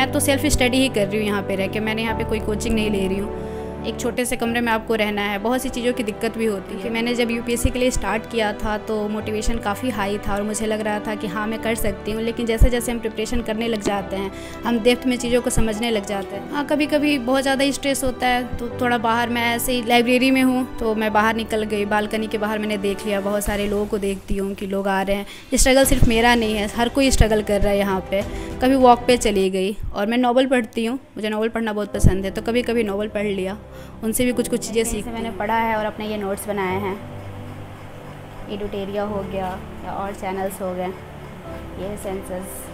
मैं तो self study ही कर रही हूँ यहाँ पे रह के। मैंने यहाँ पे कोई कोचिंग नहीं ले रही हूँ। एक छोटे से कमरे में आपको रहना है, बहुत सी चीज़ों की दिक्कत भी होती है। मैंने जब यूपीएससी के लिए स्टार्ट किया था तो मोटिवेशन काफ़ी हाई था और मुझे लग रहा था कि हाँ मैं कर सकती हूँ। लेकिन जैसे जैसे हम प्रिपरेशन करने लग जाते हैं, हम डेप्थ में चीज़ों को समझने लग जाते हैं। हाँ, कभी कभी बहुत ज़्यादा स्ट्रेस होता है तो थोड़ा बाहर, मैं ऐसे ही लाइब्रेरी में हूँ तो मैं बाहर निकल गई, बालकनी के बाहर मैंने देख लिया, बहुत सारे लोगों को देखती हूँ कि लोग आ रहे हैं। स्ट्रगल सिर्फ मेरा नहीं है, हर कोई स्ट्रगल कर रहा है यहाँ पे। कभी वॉक पे चली गई, और मैं नॉवल पढ़ती हूँ, मुझे नॉवल पढ़ना बहुत पसंद है, तो कभी कभी नॉवल पढ़ लिया, उनसे भी कुछ चीज़ें सीख मैंने पढ़ा है और अपने ये नोट्स बनाए हैं। एडुटेरिया हो गया या और चैनल्स हो गए, ये सेंसस।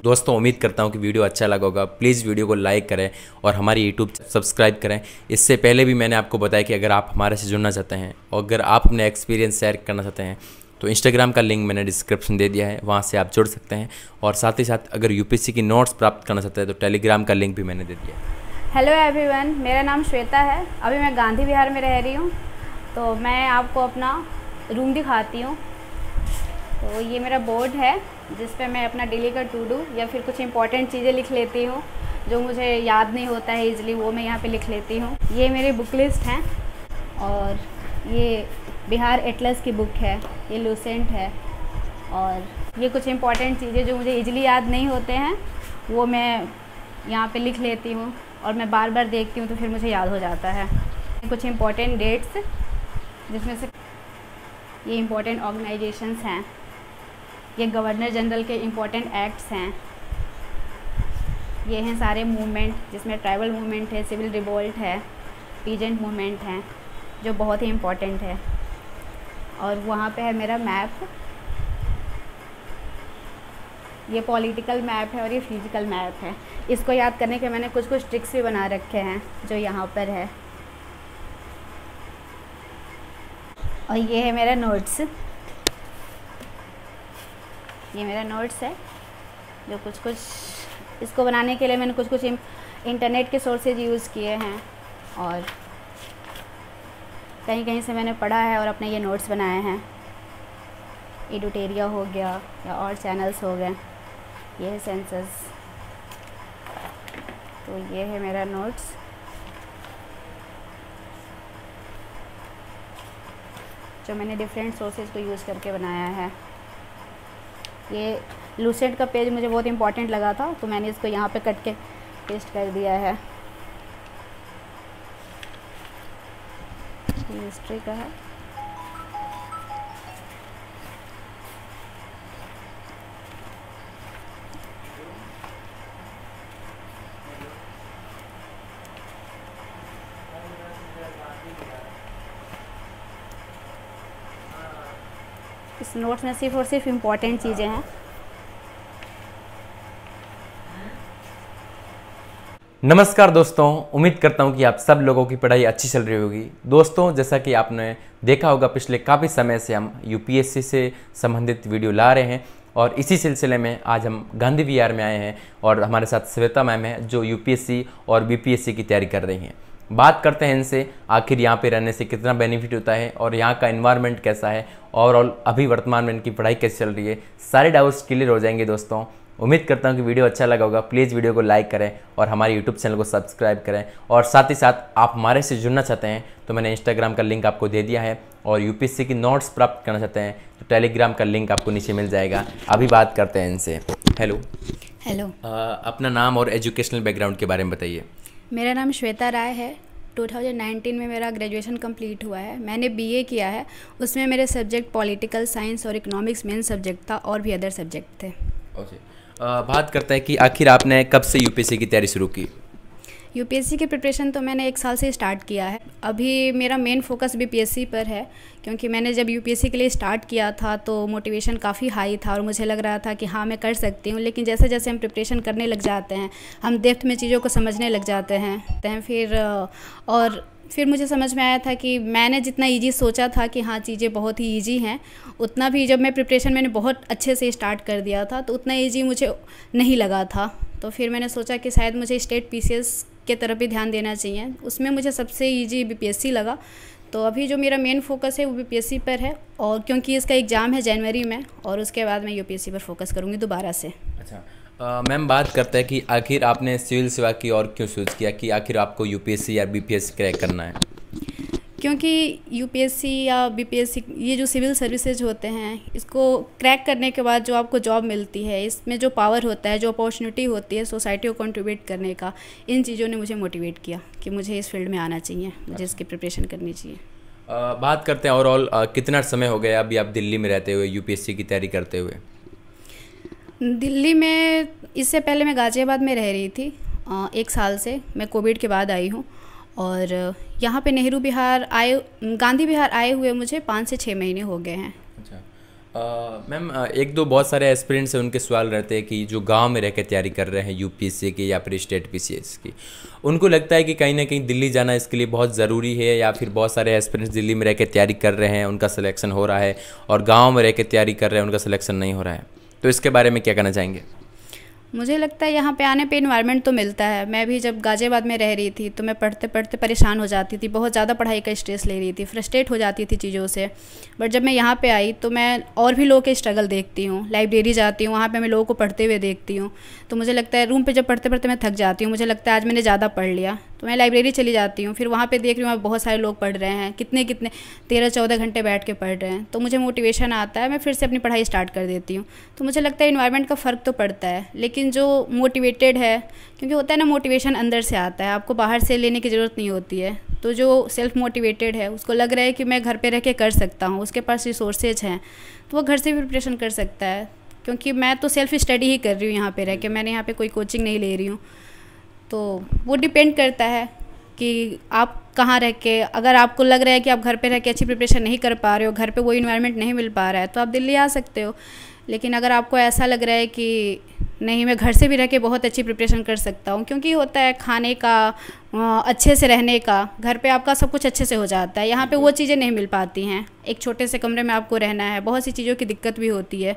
दोस्तों, उम्मीद करता हूँ कि वीडियो अच्छा लगा होगा। प्लीज़ वीडियो को लाइक करें और हमारी यूट्यूब सब्सक्राइब करें। इससे पहले भी मैंने आपको बताया कि अगर आप हमारे से जुड़ना चाहते हैं और अगर आप अपने एक्सपीरियंस शेयर करना चाहते हैं तो इंस्टाग्राम का लिंक मैंने डिस्क्रिप्शन दे दिया है, वहाँ से आप जुड़ सकते हैं। और साथ ही साथ अगर यूपीएससी की नोट्स प्राप्त करना चाहते हैं तो टेलीग्राम का लिंक भी मैंने दे दिया है। हेलो एवरीवन, मेरा नाम श्वेता है। अभी मैं गांधी विहार में रह रही हूँ, तो मैं आपको अपना रूम दिखाती हूँ। तो ये मेरा बोर्ड है जिस पे मैं अपना डेली का टू डू या फिर कुछ इंपॉर्टेंट चीज़ें लिख लेती हूँ जो मुझे याद नहीं होता है इजली, वो मैं यहाँ पे लिख लेती हूँ। ये मेरी बुक लिस्ट है और ये बिहार एटलस की बुक है, ये लूसेंट है। और ये कुछ इंपॉर्टेंट चीज़ें जो मुझे इजली याद नहीं होते हैं वो मैं यहाँ पे लिख लेती हूँ और मैं बार बार देखती हूँ तो फिर मुझे याद हो जाता है। कुछ इंपॉर्टेंट डेट्स जिसमें से ये इंपॉर्टेंट ऑर्गेनाइजेशंस हैं, ये गवर्नर जनरल के इंपॉर्टेंट एक्ट्स हैं, ये हैं सारे मूवमेंट जिसमें ट्राइबल मूवमेंट है, सिविल रिवोल्ट है, पीजेंट मूवमेंट हैं जो बहुत ही इम्पोर्टेंट है। और वहाँ पे है मेरा मैप, ये पॉलिटिकल मैप है और ये फिजिकल मैप है। इसको याद करने के मैंने कुछ ट्रिक्स भी बना रखे हैं जो यहाँ पर है। और ये है मेरा नोट्स, ये मेरा नोट्स है जो कुछ इसको बनाने के लिए मैंने कुछ इंटरनेट के सोर्सेज यूज़ किए हैं और कहीं कहीं से मैंने पढ़ा है और अपने ये नोट्स बनाए हैं। एडुटेरिया हो गया या और चैनल्स हो गए, ये है सेंसस। तो ये है मेरा नोट्स। जो मैंने डिफरेंट सोर्सेज को यूज़ करके बनाया है। ये लूसेंट का पेज मुझे बहुत इंपॉर्टेंट लगा था तो मैंने इसको यहाँ पे कट के पेस्ट कर दिया है। ये हिस्ट्री का है। इस नोट्स में सिर्फ और सिर्फ इम्पॉर्टेंट चीज़ें हैं। नमस्कार दोस्तों, उम्मीद करता हूं कि आप सब लोगों की पढ़ाई अच्छी चल रही होगी। दोस्तों, जैसा कि आपने देखा होगा पिछले काफ़ी समय से हम यूपीएससी से संबंधित वीडियो ला रहे हैं और इसी सिलसिले में आज हम गांधी विहार में आए हैं और हमारे साथ श्वेता मैम है जो यूपीएससी और बीपीएससी की तैयारी कर रही हैं। बात करते हैं इनसे आखिर यहाँ पे रहने से कितना बेनिफिट होता है और यहाँ का एनवायरनमेंट कैसा है, ओवरऑल अभी वर्तमान में इनकी पढ़ाई कैसे चल रही है। सारे डाउट्स क्लियर हो जाएंगे। दोस्तों, उम्मीद करता हूँ कि वीडियो अच्छा लगा होगा। प्लीज़ वीडियो को लाइक करें और हमारे यूट्यूब चैनल को सब्सक्राइब करें। और साथ ही साथ आप हमारे से जुड़ना चाहते हैं तो मैंने इंस्टाग्राम का लिंक आपको दे दिया है और यूपीएससी की नोट्स प्राप्त करना चाहते हैं तो टेलीग्राम का लिंक आपको नीचे मिल जाएगा। अभी बात करते हैं इनसे। हेलो। अपना नाम और एजुकेशनल बैकग्राउंड के बारे में बताइए। मेरा नाम श्वेता राय है। 2019 में मेरा ग्रेजुएशन कंप्लीट हुआ है। मैंने बीए किया है, उसमें मेरे सब्जेक्ट पॉलिटिकल साइंस और इकोनॉमिक्स मेन सब्जेक्ट था और भी अदर सब्जेक्ट थे। ओके, बात करते हैं कि आखिर आपने कब से यूपीएससी की तैयारी शुरू की। यूपीएससी की प्रिपरेशन तो मैंने 1 साल से स्टार्ट किया है। अभी मेरा मेन फोकस बीपीएससी पर है क्योंकि मैंने जब यूपीएससी के लिए स्टार्ट किया था तो मोटिवेशन काफ़ी हाई था और मुझे लग रहा था कि हाँ मैं कर सकती हूँ। लेकिन जैसे जैसे हम प्रिपरेशन करने लग जाते हैं, हम डेप्थ में चीज़ों को समझने लग जाते हैं फिर मुझे समझ में आया था कि मैंने जितना इजी सोचा था कि हाँ चीज़ें बहुत ही इजी हैं, उतना भी जब मैं प्रिपरेशन मैंने बहुत अच्छे से स्टार्ट कर दिया था तो उतना इजी मुझे नहीं लगा था। तो फिर मैंने सोचा कि शायद मुझे स्टेट पीसीएस के तरफ भी ध्यान देना चाहिए। उसमें मुझे सबसे इजी बीपीएससी लगा। तो अभी जो मेरा मेन फोकस है वो बीपीएससी पर है और क्योंकि इसका एग्ज़ाम है जनवरी में और उसके बाद मैं यूपीएससी पर फोकस करूँगी दोबारा से। अच्छा, मैम बात करते हैं कि आखिर आपने सिविल सेवा की और क्यों चूज़ किया कि आखिर आपको यूपीएससी या बीपीएससी क्रैक करना है? क्योंकि यूपीएससी या बीपीएससी ये जो सिविल सर्विसेज होते हैं, इसको क्रैक करने के बाद जो आपको जॉब मिलती है, इसमें जो पावर होता है, जो अपॉर्चुनिटी होती है सोसाइटी को कंट्रीब्यूट करने का, इन चीज़ों ने मुझे मोटिवेट किया कि मुझे इस फील्ड में आना चाहिए, मुझे इसकी प्रिपरेशन करनी चाहिए। बात करते हैं ओवरऑल कितना समय हो गया अभी आप दिल्ली में रहते हुए, यूपीएससी की तैयारी करते हुए? दिल्ली में इससे पहले मैं गाज़ियाबाद में रह रही थी 1 साल से। मैं कोविड के बाद आई हूँ और यहाँ पे गांधी विहार आए हुए मुझे 5 से 6 महीने हो गए हैं। अच्छा मैम, एक दो बहुत सारे एस्पिरेंट्स हैं, उनके सवाल रहते हैं कि जो गांव में रह के तैयारी कर रहे हैं यूपीएससी की या फिर स्टेट पीसीएस की, उनको लगता है कि कहीं ना कहीं दिल्ली जाना इसके लिए बहुत ज़रूरी है, या फिर बहुत सारे एस्पिरेंट्स दिल्ली में रह के तैयारी कर रहे हैं, उनका सिलेक्शन हो रहा है, और गाँव में रह के तैयारी कर रहे हैं, उनका सिलेक्शन नहीं हो रहा है। तो इसके बारे में क्या कहना चाहेंगे? मुझे लगता है यहाँ पे आने पे इन्वायरमेंट तो मिलता है। मैं भी जब गाज़ियाबाद में रह रही थी तो मैं पढ़ते पढ़ते परेशान हो जाती थी, बहुत ज़्यादा पढ़ाई का स्ट्रेस ले रही थी, फ्रस्ट्रेट हो जाती थी चीज़ों से। बट जब मैं यहाँ पे आई तो मैं और भी लोगों के स्ट्रगल देखती हूँ, लाइब्रेरी जाती हूँ, वहाँ पे मैं लोगों को पढ़ते हुए देखती हूँ, तो मुझे लगता है रूम पे जब पढ़ते पढ़ते मैं थक जाती हूँ, मुझे लगता है आज मैंने ज़्यादा पढ़ लिया, तो मैं लाइब्रेरी चली जाती हूँ, फिर वहाँ पे देख रही हूँ बहुत सारे लोग पढ़ रहे हैं, कितने 13-14 घंटे बैठ के पढ़ रहे हैं, तो मुझे मोटिवेशन आता है, मैं फिर से अपनी पढ़ाई स्टार्ट कर देती हूँ। तो मुझे लगता है इन्वायरमेंट का फ़र्क तो पड़ता है, लेकिन जो मोटिवेटेड है, क्योंकि होता है ना मोटिवेशन अंदर से आता है, आपको बाहर से लेने की ज़रूरत नहीं होती है। तो जो सेल्फ मोटिवेटेड है उसको लग रहा है कि मैं घर पे रह के कर सकता हूँ, उसके पास रिसोर्सेज हैं, तो वो घर से भी प्रिपरेशन कर सकता है। क्योंकि मैं तो सेल्फ स्टडी ही कर रही हूँ यहाँ पे रह के, मैंने यहाँ पे कोई कोचिंग नहीं ले रही हूँ। तो वो डिपेंड करता है कि आप कहाँ रह के, अगर आपको लग रहा है कि आप घर पे रह के अच्छी प्रिपरेशन नहीं कर पा रहे हो, घर पे वो इन्वायरमेंट नहीं मिल पा रहा है, तो आप दिल्ली आ सकते हो। लेकिन अगर आपको ऐसा लग रहा है कि नहीं, मैं घर से भी रह के बहुत अच्छी प्रिपरेशन कर सकता हूँ, क्योंकि होता है खाने का, अच्छे से रहने का, घर पे आपका सब कुछ अच्छे से हो जाता है, यहाँ पे वो चीज़ें नहीं मिल पाती हैं। एक छोटे से कमरे में आपको रहना है, बहुत सी चीज़ों की दिक्कत भी होती है,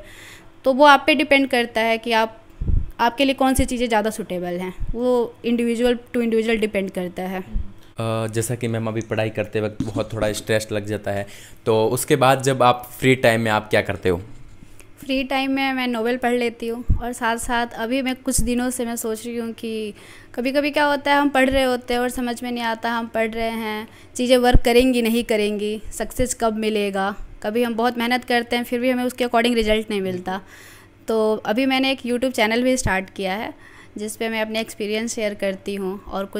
तो वो आप पे डिपेंड करता है कि आपके लिए कौन सी चीज़ें ज़्यादा सूटेबल हैं, वो इंडिविजुअल टू इंडिविजुअल डिपेंड करता है। जैसा कि मैम अभी पढ़ाई करते वक्त बहुत थोड़ा स्ट्रेस लग जाता है, तो उसके बाद जब आप फ्री टाइम में आप क्या करते हो? फ्री टाइम में मैं नॉवेल पढ़ लेती हूँ, और साथ साथ अभी मैं कुछ दिनों से मैं सोच रही हूँ कि कभी कभी क्या होता है, हम पढ़ रहे होते हैं और समझ में नहीं आता हम पढ़ रहे हैं, चीज़ें वर्क करेंगी नहीं करेंगी, सक्सेस कब मिलेगा। कभी हम बहुत मेहनत करते हैं फिर भी हमें उसके अकॉर्डिंग रिजल्ट नहीं मिलता। तो अभी मैंने एक यूट्यूब चैनल भी स्टार्ट किया है जिस पे मैं अपने एक्सपीरियंस शेयर करती हूँ, और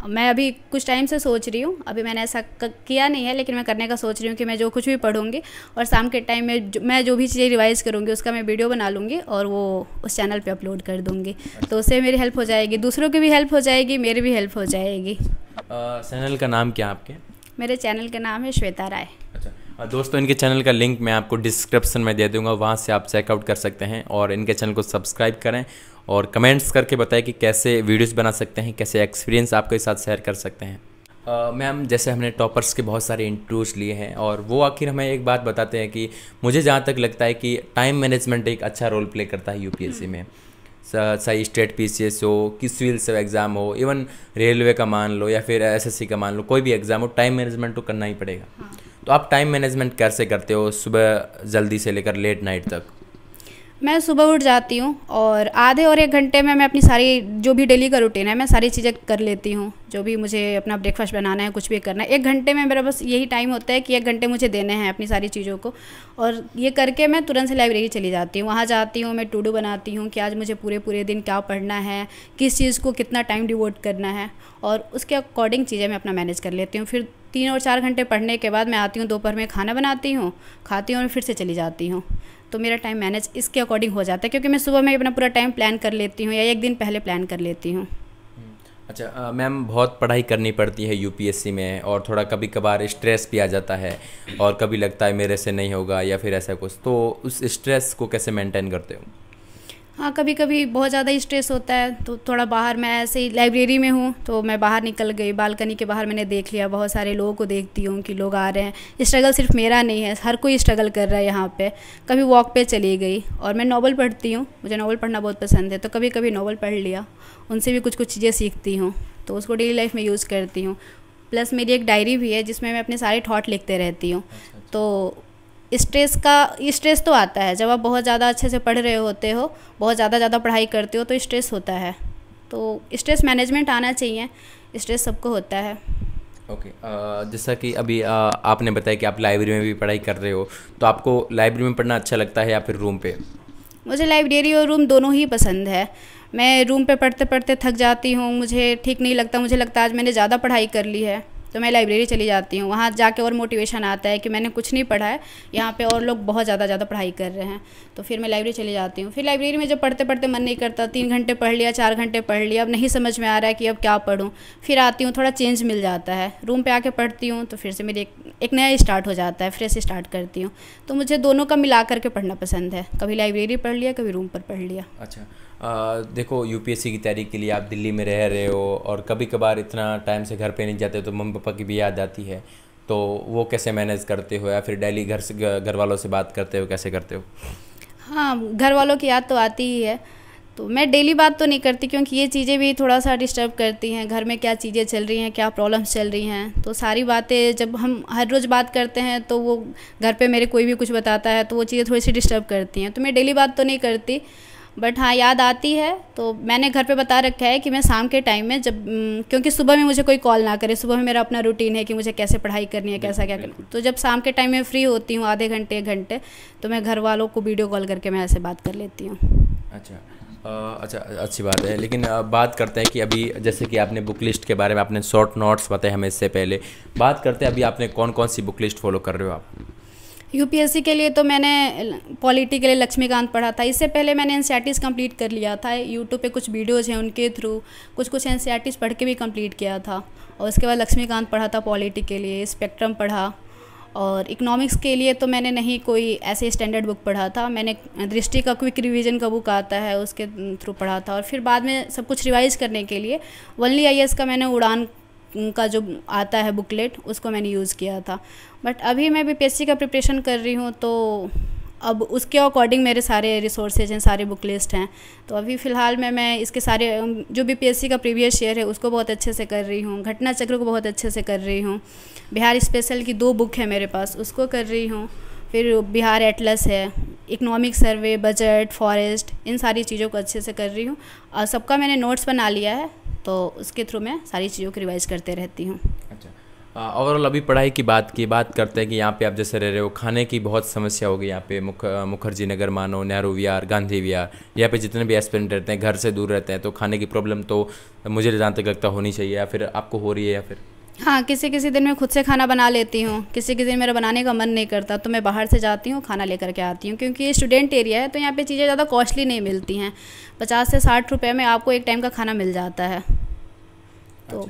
मैं अभी कुछ टाइम से सोच रही हूँ, अभी मैंने ऐसा किया नहीं है लेकिन मैं करने का सोच रही हूँ कि मैं जो कुछ भी पढ़ूँगी और शाम के टाइम में मैं जो भी चीज़ें रिवाइज़ करूँगी उसका मैं वीडियो बना लूँगी और वो उस चैनल पे अपलोड कर दूँगी। तो उससे मेरी हेल्प हो जाएगी, दूसरों की भी हेल्प हो जाएगी, मेरी भी हेल्प हो जाएगी। चैनल का नाम क्या आपके? मेरे चैनल का नाम है श्वेता राय। अच्छा दोस्तों, इनके चैनल का लिंक मैं आपको डिस्क्रिप्शन में दे दूंगा, वहाँ से आप चेकआउट कर सकते हैं, और इनके चैनल को सब्सक्राइब करें और कमेंट्स करके बताएं कि कैसे वीडियोस बना सकते हैं, कैसे एक्सपीरियंस आपके साथ शेयर कर सकते हैं। मैम, जैसे हमने टॉपर्स के बहुत सारे इंटरव्यूज लिए हैं और वो आखिर हमें एक बात बताते हैं कि मुझे जहाँ तक लगता है कि टाइम मैनेजमेंट एक अच्छा रोल प्ले करता है यूपीएससी में, चाहे स्टेट पीसीएस हो कि सिविल से एग्ज़ाम हो, इवन रेलवे का मान लो या फिर एसएससी का मान लो, कोई भी एग्ज़ाम हो, टाइम मैनेजमेंट तो करना ही पड़ेगा। तो आप टाइम मैनेजमेंट कैसे करते हो सुबह जल्दी से लेकर लेट नाइट तक? मैं सुबह उठ जाती हूँ और आधे और 1 घंटे में मैं अपनी सारी जो भी डेली का रूटीन है मैं सारी चीज़ें कर लेती हूँ। जो भी मुझे अपना ब्रेकफास्ट बनाना है, कुछ भी करना है, 1 घंटे में मेरा बस यही टाइम होता है कि 1 घंटे मुझे देने हैं अपनी सारी चीज़ों को, और ये करके मैं तुरंत से लाइब्रेरी चली जाती हूँ। वहाँ जाती हूँ, मैं टू डू बनाती हूँ कि आज मुझे पूरे दिन क्या पढ़ना है, किस चीज़ को कितना टाइम डिवोट करना है, और उसके अकॉर्डिंग चीज़ें मैं अपना मैनेज कर लेती हूँ। फिर 3 और 4 घंटे पढ़ने के बाद मैं आती हूँ, दोपहर में खाना बनाती हूँ, खाती हूँ और फिर से चली जाती हूँ। तो मेरा टाइम मैनेज इसके अकॉर्डिंग हो जाता है, क्योंकि मैं सुबह में अपना पूरा टाइम प्लान कर लेती हूँ या 1 दिन पहले प्लान कर लेती हूँ। अच्छा मैम, बहुत पढ़ाई करनी पड़ती है यूपीएससी में, और थोड़ा कभी कभार स्ट्रेस भी आ जाता है, और कभी लगता है मेरे से नहीं होगा या फिर ऐसा कुछ, तो उस स्ट्रेस को कैसे मेंटेन करते हो? हाँ, कभी कभी बहुत ज़्यादा स्ट्रेस होता है तो थोड़ा बाहर, मैं ऐसे ही लाइब्रेरी में हूँ तो मैं बाहर निकल गई, बालकनी के बाहर मैंने देख लिया, बहुत सारे लोगों को देखती हूँ कि लोग आ रहे हैं। स्ट्रगल सिर्फ मेरा नहीं है, हर कोई स्ट्रगल कर रहा है यहाँ पे। कभी वॉक पे चली गई, और मैं नॉवल पढ़ती हूँ, मुझे नॉवल पढ़ना बहुत पसंद है, तो कभी कभी नॉवल पढ़ लिया, उनसे भी कुछ कुछ चीज़ें सीखती हूँ, तो उसको डेली लाइफ में यूज़ करती हूँ। प्लस मेरी एक डायरी भी है जिसमें मैं अपने सारे थॉट लिखते रहती हूँ। तो स्ट्रेस तो आता है जब आप बहुत ज़्यादा अच्छे से पढ़ रहे होते हो, बहुत ज़्यादा पढ़ाई करते हो तो स्ट्रेस होता है। तो स्ट्रेस मैनेजमेंट आना चाहिए, स्ट्रेस सबको होता है। ओके जैसा कि अभी आपने बताया कि आप लाइब्रेरी में भी पढ़ाई कर रहे हो, तो आपको लाइब्रेरी में पढ़ना अच्छा लगता है या फिर रूम पे? मुझे लाइब्रेरी और रूम दोनों ही पसंद है। मैं रूम पे पढ़ते पढ़ते थक जाती हूँ, मुझे ठीक नहीं लगता, मुझे लगता है आज मैंने ज़्यादा पढ़ाई कर ली है, तो मैं लाइब्रेरी चली जाती हूँ। वहाँ जाके और मोटिवेशन आता है कि मैंने कुछ नहीं पढ़ा है, यहाँ पे और लोग बहुत ज़्यादा पढ़ाई कर रहे हैं, तो फिर मैं लाइब्रेरी चली जाती हूँ। फिर लाइब्रेरी में जब पढ़ते पढ़ते मन नहीं करता, 3 घंटे पढ़ लिया, 4 घंटे पढ़ लिया, अब नहीं समझ में आ रहा है कि अब क्या पढूँ, फिर आती हूँ, थोड़ा चेंज मिल जाता है। रूम पे आके पढ़ती हूँ तो फिर से मेरी एक नया स्टार्ट हो जाता है, फ्रेश स्टार्ट करती हूँ। तो मुझे दोनों का मिला करके पढ़ना पसंद है, कभी लाइब्रेरी पढ़ लिया, कभी रूम पर पढ़ लिया। अच्छा देखो यूपीएससी की तैयारी के लिए आप दिल्ली में रह रहे हो और कभी कभार इतना टाइम से घर पे नहीं जाते तो मम्मी पापा की भी याद आती है, तो वो कैसे मैनेज करते हो या फिर डेली घर वालों से बात करते हो, कैसे करते हो? हाँ, घर वालों की याद तो आती ही है, तो मैं डेली बात तो नहीं करती क्योंकि ये चीज़ें भी थोड़ा सा डिस्टर्ब करती हैं। घर में क्या चीज़ें चल रही हैं, क्या प्रॉब्लम्स चल रही हैं, तो सारी बातें जब हम हर रोज़ बात करते हैं तो वो घर पे मेरे कोई भी कुछ बताता है तो वो चीज़ें थोड़ी सी डिस्टर्ब करती हैं, तो मैं डेली बात तो नहीं करती, बट हाँ याद आती है। तो मैंने घर पे बता रखा है कि मैं शाम के टाइम में जब क्योंकि सुबह में मुझे कोई कॉल ना करे, सुबह में मेरा अपना रूटीन है कि मुझे कैसे पढ़ाई करनी है, कैसा क्या करना है, तो जब शाम के टाइम में फ्री होती हूँ आधे घंटे 1 घंटे, तो मैं घर वालों को वीडियो कॉल करके मैं ऐसे बात कर लेती हूँ। अच्छा अच्छी बात है। लेकिन बात करते हैं कि अभी जैसे कि आपने बुक लिस्ट के बारे में आपने शॉर्ट नोट्स बताए हमें, इससे पहले बात करते हैं अभी आपने कौन कौन सी बुक लिस्ट फॉलो कर रहे हो आप? यूपीएससी के लिए तो मैंने पॉलिटी के लिए लक्ष्मीकांत पढ़ा था, इससे पहले मैंने एनसीईआरटीज़ कंप्लीट कर लिया था। यूट्यूब पे कुछ वीडियोज़ हैं उनके थ्रू कुछ एनसीईआरटीज़ पढ़ के भी कंप्लीट किया था, और उसके बाद लक्ष्मीकांत पढ़ा था पॉलिटी के लिए, स्पेक्ट्रम पढ़ा, और इकोनॉमिक्स के लिए तो मैंने नहीं कोई ऐसे स्टैंडर्ड बुक पढ़ा था, मैंने दृष्टि का क्विक रिवीजन का बुक आता है उसके थ्रू पढ़ा था, और फिर बाद में सब कुछ रिवाइज करने के लिए ओनली आईएएस का मैंने उड़ान का जो आता है बुकलेट उसको मैंने यूज़ किया था। बट अभी मैं बीपीएससी का प्रिपरेशन कर रही हूँ, तो अब उसके अकॉर्डिंग मेरे सारे रिसोर्सेज हैं, सारे बुक लिस्ट हैं, तो अभी फ़िलहाल मैं इसके सारे जो बीपीएससी का प्रीवियस ईयर है उसको बहुत अच्छे से कर रही हूँ, घटना चक्र को बहुत अच्छे से कर रही हूँ, बिहार स्पेशल की 2 बुक है मेरे पास उसको कर रही हूँ, फिर बिहार एटलस है, इकोनॉमिक सर्वे, बजट, फॉरेस्ट, इन सारी चीज़ों को अच्छे से कर रही हूँ, और सबका मैंने नोट्स बना लिया है, तो उसके थ्रू मैं सारी चीज़ों को रिवाइज करते रहती हूँ। अच्छा ओवरऑल अभी पढ़ाई की बात करते हैं कि यहाँ पे आप जैसे रह रहे हो, खाने की बहुत समस्या होगी यहाँ पे, मुखर्जी नगर मानो, नेहरू विहार, गांधी विहार, यहाँ पे जितने भी एस्पिरेंट रहते हैं घर से दूर रहते हैं, तो खाने की प्रॉब्लम तो मुझे जहाँ तक लगता होनी चाहिए, या फिर आपको हो रही है? या फिर हाँ, किसी दिन मैं खुद से खाना बना लेती हूँ, किसी दिन मेरा बनाने का मन नहीं करता तो मैं बाहर से जाती हूँ, खाना लेकर के आती हूँ, क्योंकि ये स्टूडेंट एरिया है तो यहाँ पे चीज़ें ज़्यादा कॉस्टली नहीं मिलती हैं, 50 से 60 रुपये में आपको एक टाइम का खाना मिल जाता है, तो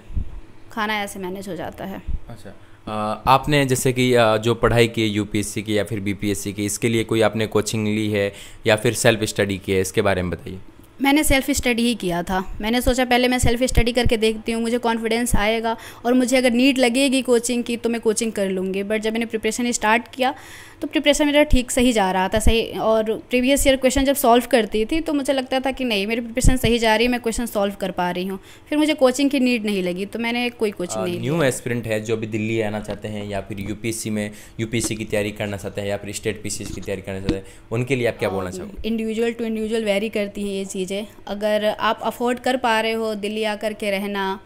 खाना ऐसे मैनेज हो जाता है। अच्छा आपने जैसे कि जो पढ़ाई की है यूपीएससी की या फिर बीपीएससी की, इसके लिए कोई आपने कोचिंग ली है या फिर सेल्फ स्टडी की है, इसके बारे में बताइए। मैंने सेल्फ़ स्टडी ही किया था, मैंने सोचा पहले मैं सेल्फ़ स्टडी करके देखती हूँ, मुझे कॉन्फिडेंस आएगा और मुझे अगर नीड लगेगी कोचिंग की तो मैं कोचिंग कर लूँगी। बट जब मैंने प्रिपरेशन स्टार्ट किया तो प्रिपरेशन मेरा ठीक सही जा रहा था, सही, और प्रीवियस ईयर क्वेश्चन जब सॉल्व करती थी तो मुझे लगता था कि नहीं मेरी प्रिपरेशन सही जा रही है, मैं क्वेश्चन सॉल्व कर पा रही हूँ, फिर मुझे कोचिंग की नीड नहीं लगी, तो मैंने कोई कोचिंग नहीं ली। न्यू एस्पिरेंट है जो अभी दिल्ली आना चाहते हैं या फिर यूपीएससी की तैयारी करना चाहते हैं या फिर स्टेट पीसीएस की तैयारी करना चाहते हैं, उनके लिए आप क्या बोलना चाहोगे? इंडिविजुअल टू इंडिविजुअल वेरी करती हैं ये चीज़ें। अगर आप अफोर्ड कर पा रहे हो दिल्ली आकर के रहना,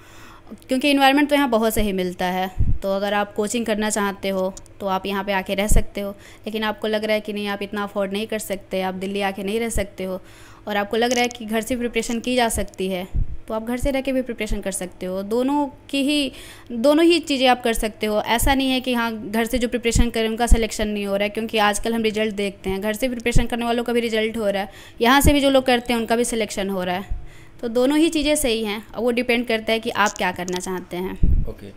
क्योंकि इन्वायरमेंट तो यहाँ बहुत सही मिलता है, तो अगर आप कोचिंग करना चाहते हो तो आप यहाँ पे आके रह सकते हो, लेकिन आपको लग रहा है कि नहीं आप इतना अफोर्ड नहीं कर सकते, आप दिल्ली आके नहीं रह सकते हो, और आपको लग रहा है कि घर से प्रिपरेशन की जा सकती है, तो आप घर से रह के भी प्रिपरेशन कर सकते हो। दोनों ही चीज़ें आप कर सकते हो। ऐसा नहीं है कि हाँ घर से जो प्रिपरेशन करें उनका सिलेक्शन नहीं हो रहा है, क्योंकि आजकल हम रिजल्ट देखते हैं, घर से प्रिपरेशन करने वालों का भी रिजल्ट हो रहा है, यहाँ से भी जो लोग करते हैं उनका भी सिलेक्शन हो रहा है, तो दोनों ही चीज़ें सही हैं, अब वो डिपेंड करता है कि आप क्या करना चाहते हैं। Okay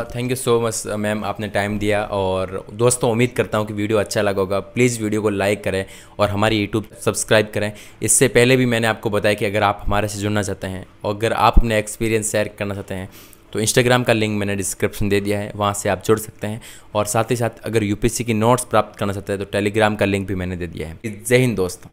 thank you so much ma'am, आपने टाइम दिया। और दोस्तों उम्मीद करता हूँ कि वीडियो अच्छा लगा होगा, प्लीज़ वीडियो को लाइक करें और हमारी यूट्यूब सब्सक्राइब करें। इससे पहले भी मैंने आपको बताया कि अगर आप हमारे से जुड़ना चाहते हैं और अगर आप अपने एक्सपीरियंस शेयर करना चाहते हैं तो इंस्टाग्राम का लिंक मैंने डिस्क्रिप्शन दे दिया है, वहाँ से आप जुड़ सकते हैं। और साथ ही साथ अगर यूपीएससी की नोट्स प्राप्त करना चाहते हैं तो टेलीग्राम का लिंक भी मैंने दे दिया है। जय हिंद दोस्तों।